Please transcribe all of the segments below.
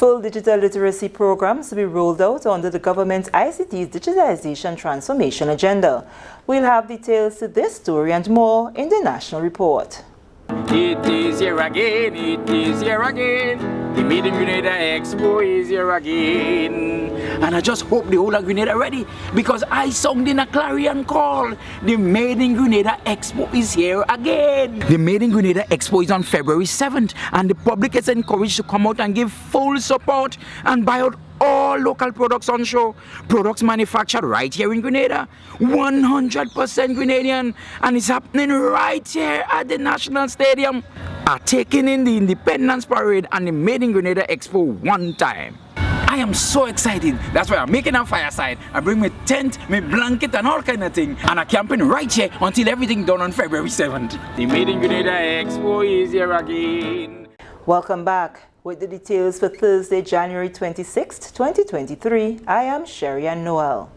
Full digital literacy programs will be rolled out under the government's ICT digitization transformation agenda. We'll have details to this story and more in the national report. It is here again, it is here again. The Made in Grenada Expo is here again. And I just hope the whole of Grenada ready, because I sung in a clarion call. The Made in Grenada Expo is here again. The Made in Grenada Expo is on February 7th, and the public is encouraged to come out and give full support and buy out all local products on show. Products manufactured right here in Grenada, 100% Grenadian, and it's happening right here at the National Stadium. Are taking in the Independence Parade and the Made in Grenada Expo one time. I am so excited. That's why I'm making a fireside. I bring my tent, my blanket and all kind of thing, and I'm camping right here until everything done on February 7th. The Made in Grenada Expo is here again. Welcome back. With the details for Thursday, January 26, 2023, I am Sherry-Ann Noel.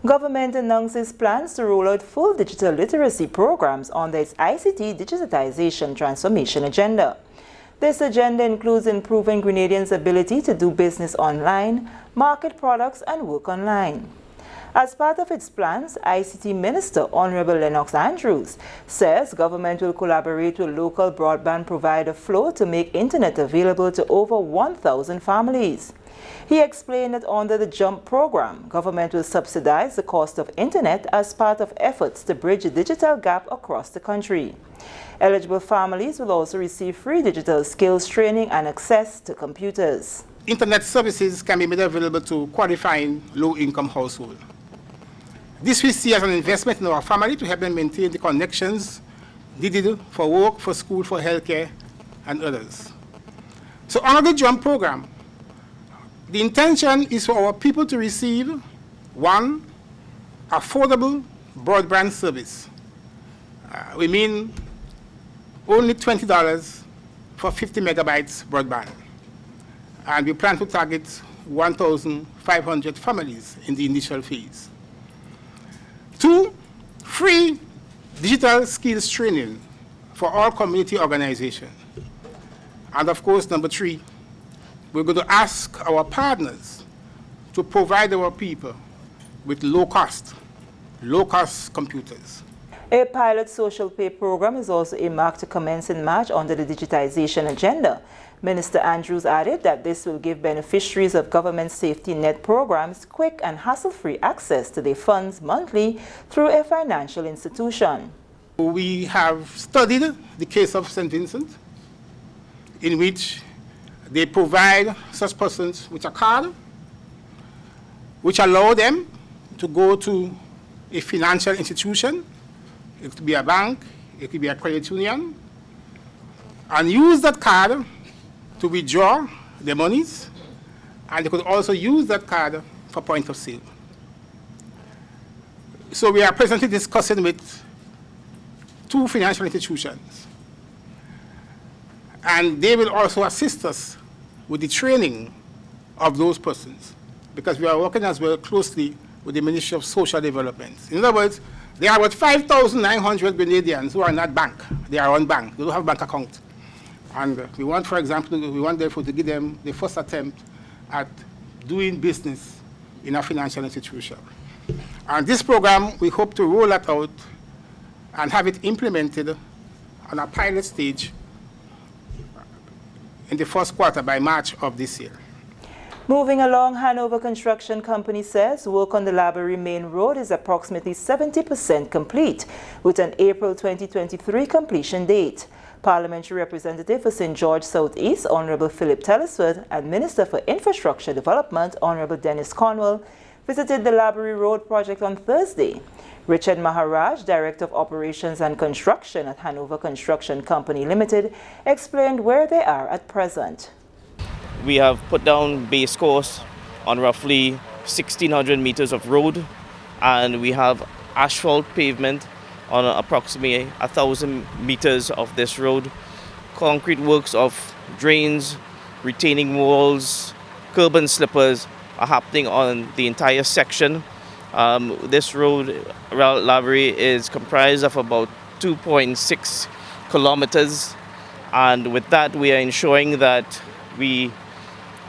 Government announces plans to roll out full digital literacy programs under its ICT digitization transformation agenda. This agenda includes improving Grenadians' ability to do business online, market products, and work online. As part of its plans, ICT Minister Honorable Lennox Andrews says government will collaborate with local broadband provider Flow to make internet available to over 1,000 families. He explained that under the JUMP program, government will subsidize the cost of internet as part of efforts to bridge the digital gap across the country. Eligible families will also receive free digital skills training and access to computers. Internet services can be made available to qualifying low-income households. This we see as an investment in our family to help them maintain the connections needed for work, for school, for healthcare, and others. So under the JUMP program, the intention is for our people to receive, one, affordable broadband service. We mean only $20 for 50 megabytes broadband. And we plan to target 1,500 families in the initial phase. Two, free digital skills training for all community organizations. And of course, number three, we're going to ask our partners to provide our people with low-cost computers. A pilot social pay program is also earmarked to commence in March under the digitization agenda. Minister Andrews added that this will give beneficiaries of government safety net programs quick and hassle-free access to their funds monthly through a financial institution. We have studied the case of St. Vincent, in which they provide such persons with a card which allow them to go to a financial institution. It could be a bank, it could be a credit union, and use that card to withdraw their monies, and they could also use that card for point of sale. So we are presently discussing with two financial institutions, and they will also assist us with the training of those persons, because we are working as well closely with the Ministry of Social Development. In other words, there are about 5,900 Grenadians who are not bank. They are unbanked. They don't have a bank account. And we want, for example, therefore to give them the first attempt at doing business in a financial institution. And this program, we hope to roll that out and have it implemented on a pilot stage in the first quarter by March of this year. Moving along, Hanover Construction Company says work on the Library Main Road is approximately 70% complete, with an April 2023 completion date. Parliamentary Representative for St. George Southeast, Honorable Philip Tellisford, and Minister for Infrastructure Development, Honorable Dennis Cornwall, visited the Library Road project on Thursday. Richard Maharaj, Director of Operations and Construction at Hanover Construction Company Limited, explained where they are at present. We have put down base course on roughly 1,600 meters of road, and we have asphalt pavement on approximately 1,000 meters of this road. Concrete works of drains, retaining walls, curb and slippers are happening on the entire section. This road, library, is comprised of about 2.6 kilometers, and with that we are ensuring that we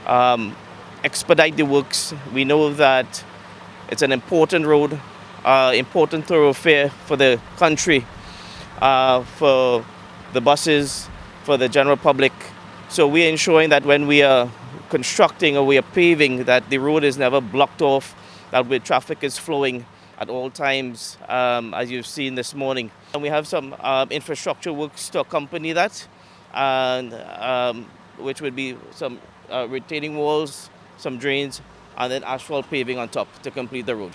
expedite the works. We know that it's an important road, important thoroughfare for the country, for the buses, for the general public. So we're ensuring that when we are constructing or we are paving, that the road is never blocked off, that the traffic is flowing at all times, as you've seen this morning. And we have some infrastructure works to accompany that, and which would be some retaining walls, some drains, and then asphalt paving on top to complete the road.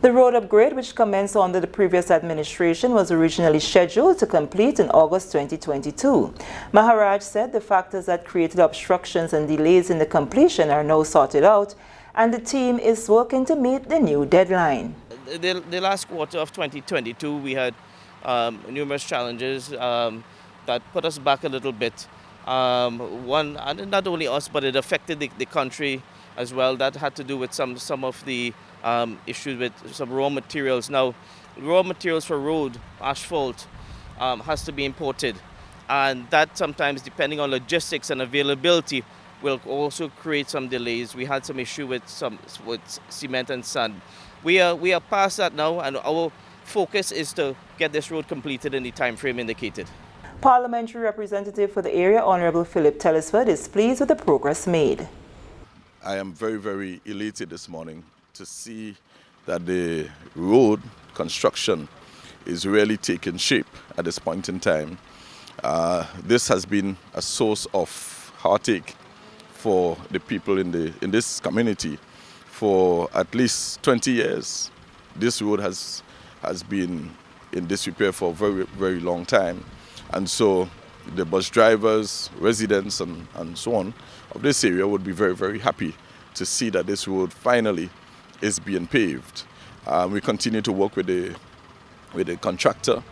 The road upgrade, which commenced under the previous administration, was originally scheduled to complete in August 2022. Maharaj said the factors that created obstructions and delays in the completion are now sorted out, and the team is working to meet the new deadline. The last quarter of 2022, we had numerous challenges that put us back a little bit. One, and not only us, but it affected the country as well. That had to do with some of the issues with some raw materials. Now, raw materials for road, asphalt, has to be imported. And that sometimes, depending on logistics and availability, will also create some delays. We had some issue with cement and sand. We are past that now, and our focus is to get this road completed in the time frame indicated. Parliamentary representative for the area, Honorable Philip Tellisford, is pleased with the progress made. I am very, very elated this morning to see that the road construction is really taking shape at this point in time. This has been a source of heartache for the people in this community for at least 20 years. This road has been in disrepair for a very, very long time. And so the bus drivers, residents, and so on of this area would be very, very happy to see that this road finally is being paved. We continue to work with the contractor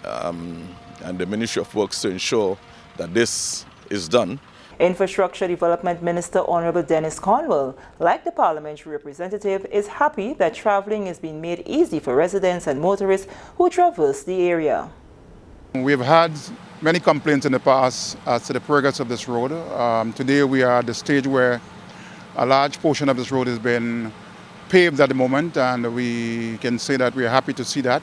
and the Ministry of Works to ensure that this is done. Infrastructure Development Minister Honorable Dennis Cornwall, like the parliamentary representative, is happy that travelling is being made easy for residents and motorists who traverse the area. We've had many complaints in the past as to the progress of this road. Today we are at the stage where a large portion of this road has been paved at the moment, and we can say that we are happy to see that.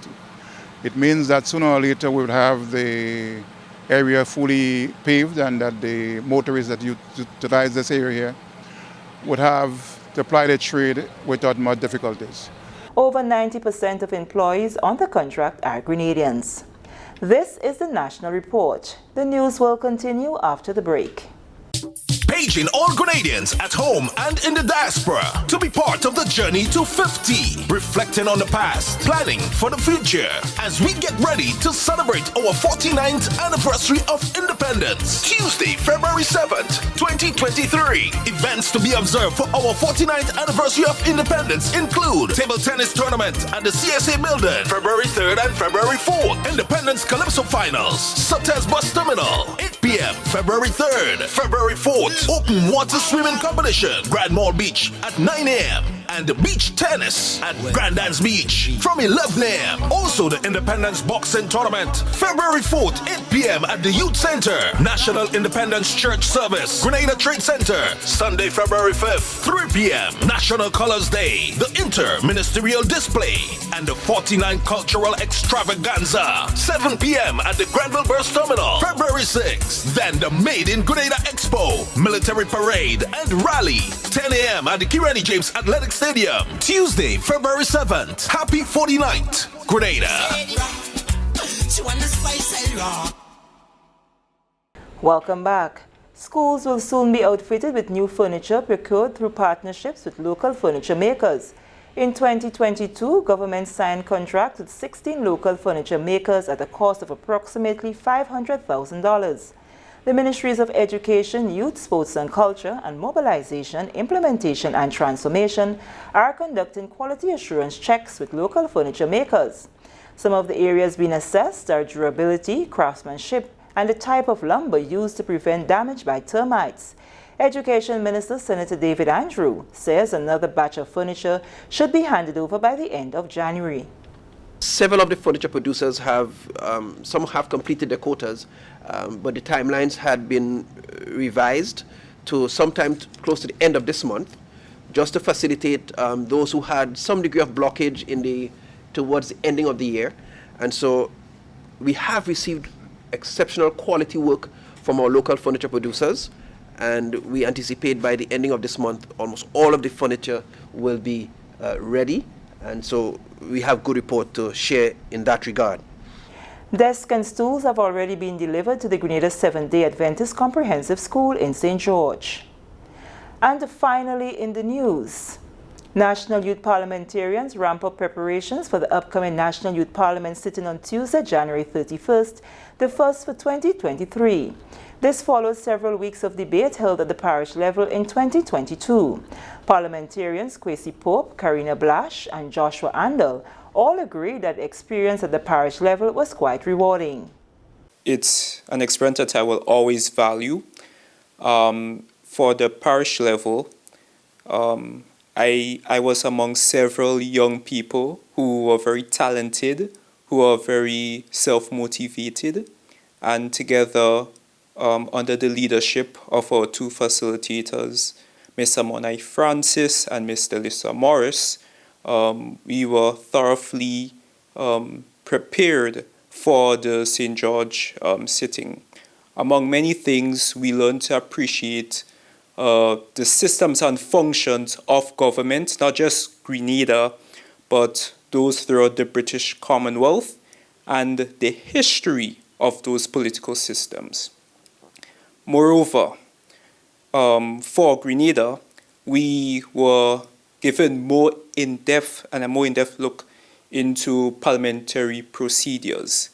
It means that sooner or later we will have the area fully paved, and that the motorists that utilize this area here would have to apply their trade without much difficulties. Over 90% of employees on the contract are Grenadians. This is the National Report. The news will continue after the break. Paging all Grenadians at home and in the diaspora to be part of the journey to 50. Reflecting on the past, planning for the future as we get ready to celebrate our 49th anniversary of independence. Tuesday, February 7th, 2023. Events to be observed for our 49th anniversary of independence include table tennis tournament at the CSA building, February 3rd and February 4th. Independence Calypso Finals, Sutter's Bus Terminal, 8 p.m. February 3rd, February 4th. Open water swimming competition, Grand Mall Beach at 9 a.m. and the beach tennis at Grandad's Beach from 11 a.m. Also the Independence Boxing Tournament, February 4th, 8 p.m. at the Youth Center. National Independence Church Service, Grenada Trade Center, Sunday, February 5th, 3 p.m. National Colors Day, the Inter-Ministerial Display, and the 49th Cultural Extravaganza, 7 p.m. at the Granville Burst Terminal, February 6th. Then the Made in Grenada Expo, Military Parade, and Rally, 10 a.m. at the Kirani James Athletic Stadium, Tuesday, February 7th. Happy 49th, Grenada. Welcome back. Schools will soon be outfitted with new furniture procured through partnerships with local furniture makers. In 2022, government signed contracts with 16 local furniture makers at a cost of approximately $500,000. The Ministries of Education, Youth, Sports and Culture, and Mobilization, Implementation and Transformation are conducting quality assurance checks with local furniture makers. Some of the areas being assessed are durability, craftsmanship, and the type of lumber used to prevent damage by termites. Education Minister Senator David Andrew says another batch of furniture should be handed over by the end of January. Several of the furniture producers some have completed their quotas, but the timelines had been revised. to sometime close to the end of this month, just to facilitate those who had some degree of blockage towards the ending of the year. And so we have received exceptional quality work from our local furniture producers, and we anticipate by the ending of this month almost all of the furniture will be ready, and so we have good report to share in that regard. Desks and stools have already been delivered to the Grenada Seventh-day Adventist Comprehensive School in St. George. And finally in the news, National Youth Parliamentarians ramp up preparations for the upcoming National Youth Parliament sitting on Tuesday, January 31st, the first for 2023. This follows several weeks of debate held at the parish level in 2022. Parliamentarians Kwesi Pope, Karina Blash, and Joshua Andel all agreed that the experience at the parish level was quite rewarding. It's an experience that I will always value. For the parish level, I was among several young people who were very talented, who were very self-motivated, and together, under the leadership of our two facilitators, Mr. Monai Francis and Mr. Lisa Morris, we were thoroughly prepared for the St. George sitting. Among many things, we learned to appreciate the systems and functions of government, not just Grenada, but those throughout the British Commonwealth, and the history of those political systems. Moreover, for Grenada, we were given more in-depth look into parliamentary procedures.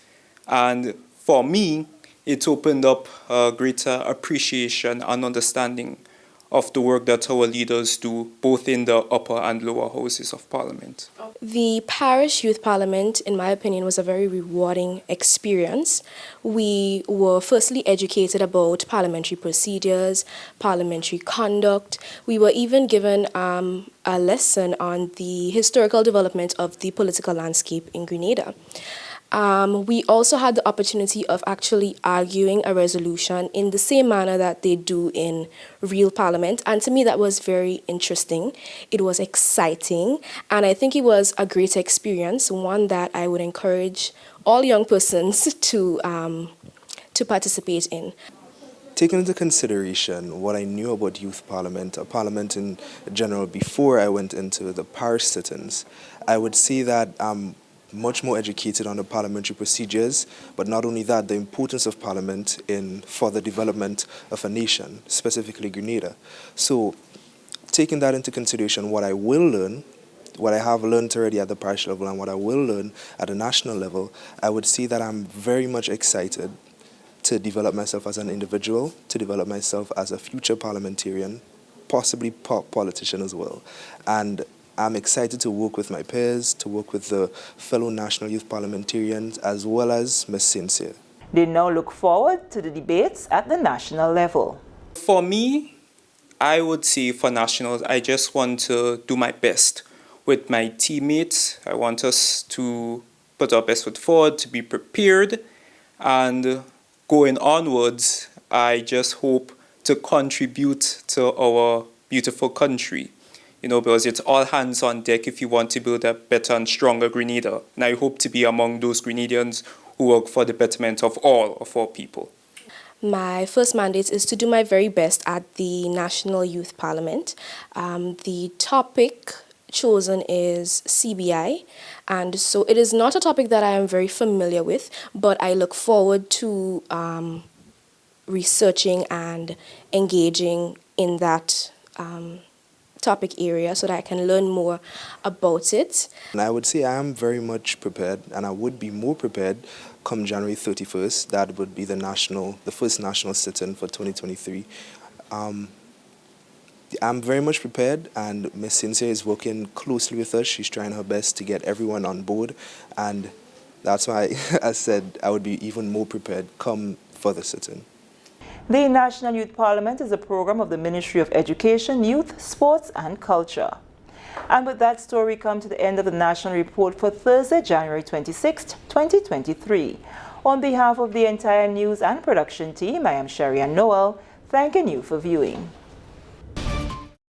And for me, it opened up a greater appreciation and understanding of the work that our leaders do, both in the upper and lower houses of Parliament. The Parish Youth Parliament, in my opinion, was a very rewarding experience. We were firstly educated about parliamentary procedures, parliamentary conduct. We were even given a lesson on the historical development of the political landscape in Grenada. We also had the opportunity of actually arguing a resolution in the same manner that they do in real parliament. And to me, that was very interesting. It was exciting. And I think it was a great experience, one that I would encourage all young persons to participate in. Taking into consideration what I knew about youth parliament, or parliament in general, before I went into the parish sittings, I would say that much more educated on the parliamentary procedures, but not only that, the importance of parliament for the development of a nation, specifically Grenada. So, taking that into consideration, what I will learn, what I have learned already at the parish level and what I will learn at the national level, I would say that I'm very much excited to develop myself as an individual, to develop myself as a future parliamentarian, possibly politician as well. And I'm excited to work with my peers, to work with the fellow National Youth Parliamentarians, as well as Ms. Sincere. They now look forward to the debates at the national level. For me, I would say for nationals, I just want to do my best with my teammates. I want us to put our best foot forward, to be prepared, and going onwards, I just hope to contribute to our beautiful country. Because it's all hands on deck if you want to build a better and stronger Grenada. And I hope to be among those Grenadians who work for the betterment of all people. My first mandate is to do my very best at the National Youth Parliament. The topic chosen is CBI, and so it is not a topic that I am very familiar with, but I look forward to researching and engaging in that topic area so that I can learn more about it. And I would say I am very much prepared, and I would be more prepared come January 31st. That would be the first national sit-in for 2023. I'm very much prepared, and Ms. Sincere is working closely with us. She's trying her best to get everyone on board, and that's why I said I would be even more prepared come for the sit-in. The National Youth Parliament is a program of the Ministry of Education, Youth, Sports and Culture. And with that story, we come to the end of the National Report for Thursday, January 26, 2023. On behalf of the entire news and production team, I am Sherry Ann Noel. thanking you for viewing.